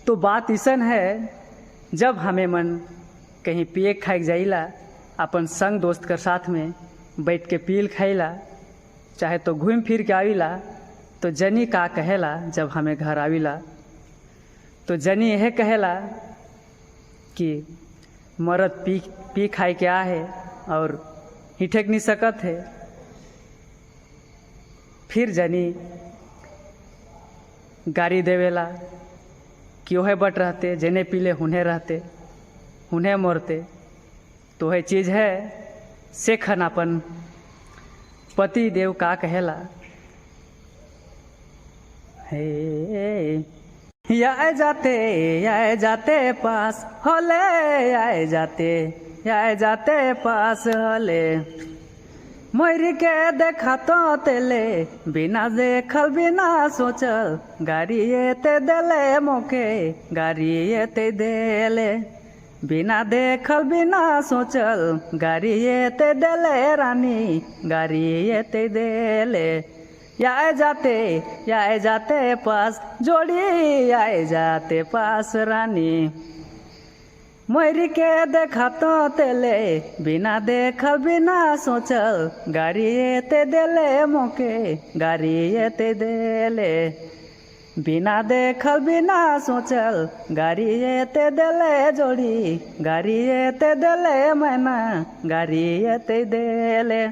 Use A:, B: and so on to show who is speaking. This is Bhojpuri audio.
A: तो बात ऐसन है, जब हमें मन कहीं पिए खाए जाइला अपन संग दोस्त कर साथ में बैठ के पील खाइला, चाहे तो घूम फिर के आविला, तो जनी का कहेला जब हमें घर आविला, तो जनी यह कहेला कि मर्द पी खाए के आ है और हिठेक नहीं सकत है। फिर जनी गाड़ी देवेला कि वह बट रहते जने पीले हुने रहते हुने मरते। तो वह चीज़ है सेखन अपन पति देव का कहेला, हे आए जाते पास होले, आए जाते पास होले, मरी के देखा तो तेले, बिना देखल बिना सोचल, गाड़ी ते देले मोके, गाड़ी ते देले, बिना देखल बिना सोचल, गाड़ी ते देले रानी, गाड़ी ते देले। आए जाते पास जोड़ी, आए जाते पास रानी, मरी के देखा तो तेले, बिना देखल बिना सोचल, गाड़ी ते देले मोके, गाड़ी ते देले, बिना देखल बिना सोचल, गाड़ी ते देले जोड़ी, गाड़ी ते देले मैना, गाड़ी ते देले।